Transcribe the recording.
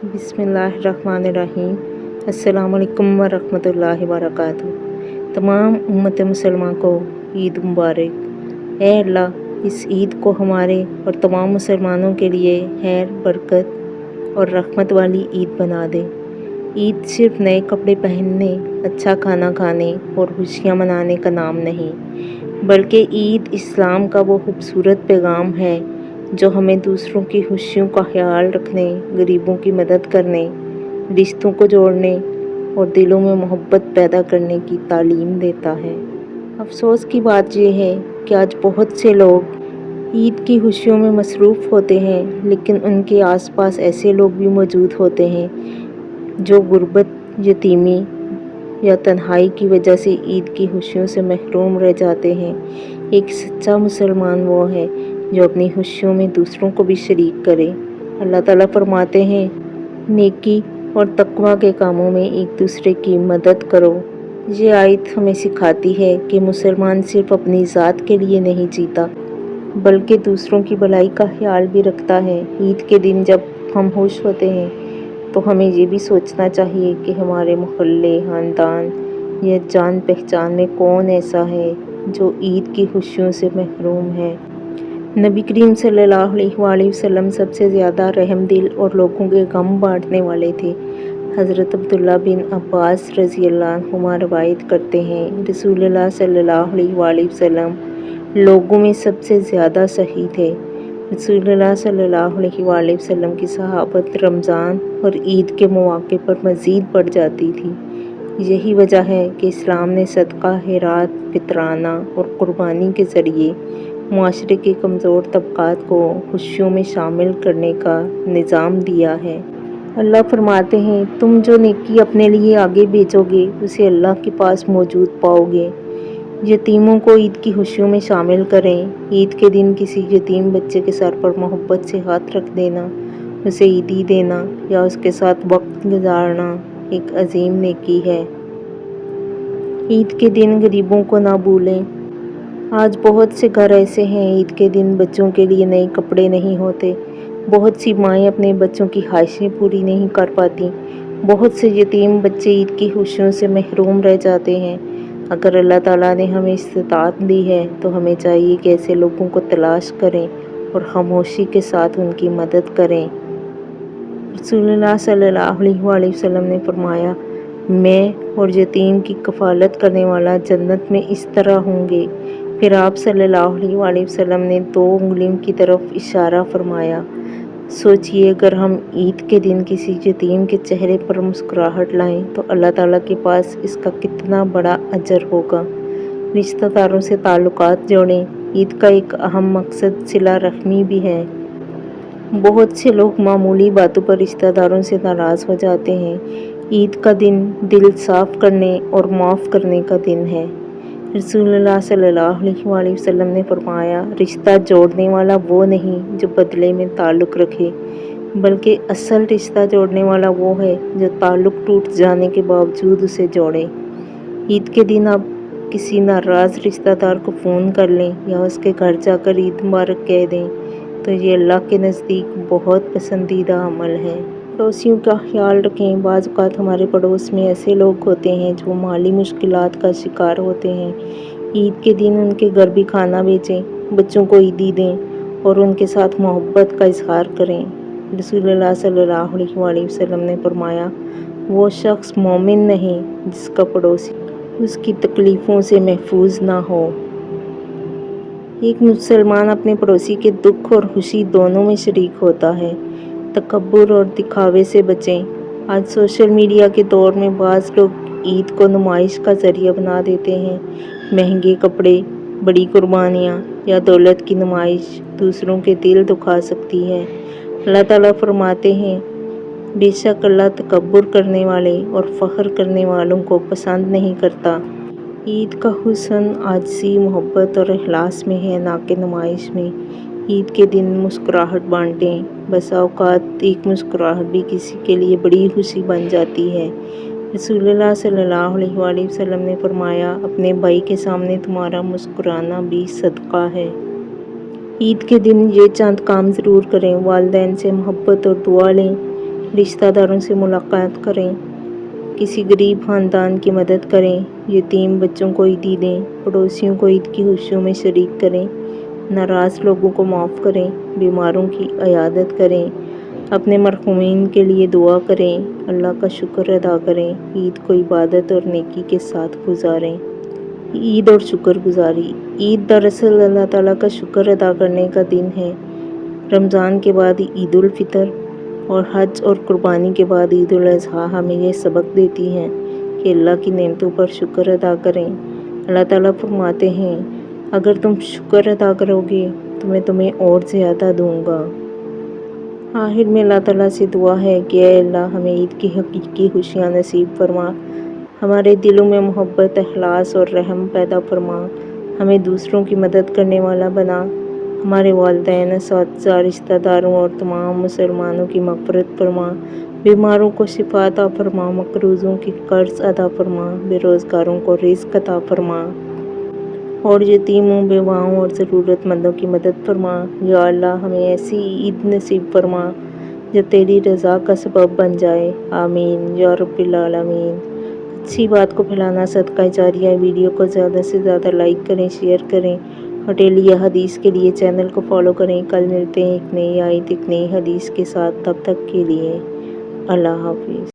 बिस्मिल्लाहिर्रहमानिर्रहीम। अस्सलाम वालेकुम वरहमतुल्लाहि वबरकातुहू। तमाम उम्मत मुसलमान को ईद मुबारक। ऐ अल्लाह, इस ईद को हमारे और तमाम मुसलमानों के लिए खैर, बरकत और रहमत वाली ईद बना दे। ईद सिर्फ नए कपड़े पहनने, अच्छा खाना खाने और खुशियाँ मनाने का नाम नहीं, बल्कि ईद इस्लाम का वो खूबसूरत पैगाम है जो हमें दूसरों की खुशियों का ख्याल रखने, गरीबों की मदद करने, रिश्तों को जोड़ने और दिलों में मोहब्बत पैदा करने की तालीम देता है। अफसोस की बात यह है कि आज बहुत से लोग ईद की खुशियों में मसरूफ़ होते हैं, लेकिन उनके आसपास ऐसे लोग भी मौजूद होते हैं जो गुर्बत, यतीमी या तन्हाई की वजह से ईद की खुशियों से महरूम रह जाते हैं। एक सच्चा मुसलमान वो है जो अपनी खुशियों में दूसरों को भी शरीक करे। अल्लाह ताला फरमाते हैं, नेकी और तकवा के कामों में एक दूसरे की मदद करो। ये आयत हमें सिखाती है कि मुसलमान सिर्फ अपनी ज़ात के लिए नहीं जीता, बल्कि दूसरों की भलाई का ख्याल भी रखता है। ईद के दिन जब हम खुश होते हैं तो हमें ये भी सोचना चाहिए कि हमारे मोहल्ले, ख़ानदान या जान पहचान में कौन ऐसा है जो ईद की खुशियों से महरूम है। नबी करीम सल्लल्लाहु अलैहि वसल्लम सबसे ज़्यादा रहमदिल और लोगों के गम बांटने वाले थे। हज़रत अब्दुल्ला बिन अब्बास रज़ियल्लाहु अन्हुमा रवायत करते हैं, रसूलुल्लाह सल्लल्लाहु अलैहि वसल्लम लोगों में सबसे ज़्यादा सही थे। रसूलुल्लाह सल्लल्लाहु अलैहि वसल्लम की सहाबत रमज़ान और ईद के मौके पर मज़ीद बढ़ जाती थी। यही वजह है कि इस्लाम ने सदका, खैरात, फितराना और कुर्बानी के ज़रिए मुआशरे के कमज़ोर तबक़ात को खुशियों में शामिल करने का निज़ाम दिया है। अल्लाह फरमाते हैं, तुम जो नेकी अपने लिए आगे भेजोगे उसे अल्लाह के पास मौजूद पाओगे। यतीमों को ईद की खुशियों में शामिल करें। ईद के दिन किसी यतीम बच्चे के सर पर मोहब्बत से हाथ रख देना, उसे ईदी देना या उसके साथ वक्त गुजारना एक अजीम नेकी है। ईद के दिन गरीबों को ना भूलें। आज बहुत से घर ऐसे हैं ईद के दिन बच्चों के लिए नए कपड़े नहीं होते। बहुत सी माएँ अपने बच्चों की ख्वाहिशें पूरी नहीं कर पाती। बहुत से यतीम बच्चे ईद की खुशियों से महरूम रह जाते हैं। अगर अल्लाह ताला ने हमें इस्तिताअत दी है तो हमें चाहिए कि ऐसे लोगों को तलाश करें और खामोशी के साथ उनकी मदद करें। रसूलुल्लाह सल्लल्लाहु अलैहि वसल्लम ने फरमाया, मैं और यतीम की कफ़ालत करने वाला जन्नत में इस तरह होंगे। फिर आप सल्लल्लाहु अलैहि वसल्लम ने 2 उंगलियों की तरफ इशारा फरमाया। सोचिए, अगर हम ईद के दिन किसी यतीम के चेहरे पर मुस्कुराहट लाएं तो अल्लाह ताला के पास इसका कितना बड़ा अजर होगा। रिश्तेदारों से ताल्लुकात जोड़ें। ईद का एक अहम मकसद सिला रहमी भी है। बहुत से लोग मामूली बातों पर रिश्तेदारों से नाराज़ हो जाते हैं। ईद का दिन दिल साफ़ करने और माफ़ करने का दिन है। रसूलुल्लाह सल्लल्लाहु अलैहि वसल्लम ने फरमाया, रिश्ता जोड़ने वाला वो नहीं जो बदले में ताल्लुक़ रखे, बल्कि असल रिश्ता जोड़ने वाला वो है जो ताल्लुक़ टूट जाने के बावजूद उसे जोड़े। ईद के दिन आप किसी नाराज़ रिश्तेदार को फ़ोन कर लें या उसके घर जाकर ईद मुबारक कह दें तो ये अल्लाह के नज़दीक बहुत पसंदीदा अमल है। पड़ोसियों का ख्याल रखें। बाज़ औक़ात हमारे पड़ोस में ऐसे लोग होते हैं जो माली मुश्किलात का शिकार होते हैं। ईद के दिन उनके घर भी खाना भेजें, बच्चों को ईदी दें और उनके साथ मोहब्बत का इज़हार करें। रसूलुल्लाह सल्लल्लाहु अलैहि वसल्लम ने फरमाया, वो शख्स मोमिन नहीं जिसका पड़ोसी उसकी तकलीफ़ों से महफूज ना हो। एक मुसलमान अपने पड़ोसी के दुख और खुशी दोनों में शरीक होता है। तकब्बुर और दिखावे से बचें। आज सोशल मीडिया के दौर में बाज़ लोग ईद को नुमाइश का ज़रिया बना देते हैं। महंगे कपड़े, बड़ी कुर्बानियाँ या दौलत की नुमाइश दूसरों के दिल दुखा सकती है। अल्लाह ताला फरमाते हैं, बेशक अल्लाह तकब्बुर करने वाले और फ़ख्र करने वालों को पसंद नहीं करता। ईद का हुस्न आजिज़ी, मोहब्बत और इखलास में है, ना कि नुमाइश में। ईद के दिन मुस्कुराहट बांटें। बसा औक़ात एक मुस्कुराहट भी किसी के लिए बड़ी खुशी बन जाती है। रसूलुल्लाह सल्लल्लाहु अलैहि वसल्लम ने फरमाया, अपने भाई के सामने तुम्हारा मुस्कुराना भी सदका है। ईद के दिन ये चंद काम ज़रूर करें। वालिदैन से मोहब्बत और दुआ लें। رشتہ داروں سے ملاقات کریں، کسی غریب خاندان کی مدد کریں، یتیم بچوں کو عیدی دیں، پڑوسیوں کو عید کی خوشیوں میں شریک کریں، ناراض لوگوں کو معاف کریں، بیماروں کی عیادت کریں، اپنے مرحومین کے لیے دعا کریں، اللہ کا شکر ادا کریں، عید کو عبادت اور نیکی کے ساتھ گزاریں۔ عید اور شکر گزاری۔ عید دراصل اللہ تعالیٰ کا شکر ادا کرنے کا دن ہے۔ رمضان کے بعد عید الفطر اور حج اور قربانی کے بعد عید الاضحیٰ ہمیں یہ سبق دیتی ہیں کہ اللہ کی نعمتوں پر شکر ادا کریں۔ اللہ تعالیٰ فرماتے ہیں، اگر تم شکر ادا کرو گے تو میں تمہیں اور زیادہ دوں گا۔ آخر میں اللہ تعالیٰ سے دعا ہے کہ اے اللہ ہمیں عید کی حقیقی خوشیاں نصیب فرما، ہمارے دلوں میں محبت، اخلاص اور رحم پیدا فرما، ہمیں دوسروں کی مدد کرنے والا بنا، ہمارے والدین، اساتذہ، رشتہ داروں اور تمام مسلمانوں کی مغفرت فرما، بیماروں کو شفا عطا فرما، مقروضوں کی قرض ادا فرما، بے روزگاروں کو رزق عطا فرما اور یتیموں، بیواؤں اور ضرورت مندوں کی مدد فرما۔ یا اللہ ہمیں ایسی عید نصیب فرما جو تیری رضا کا سبب بن جائے۔ آمین یا رب العالمین۔ اچھی بات کو پھیلانا صدقہ جاریہ ہے۔ ویڈیو کو زیادہ سے زیادہ لائک کریں، شیئر کریں اور ڈیلی حدیث کے لیے چینل کو فالو کریں۔ کل ملتے ہیں ایک نئی آیت، ایک نئی حدیث کے ساتھ، تب تک کے لیے اللہ حافظ۔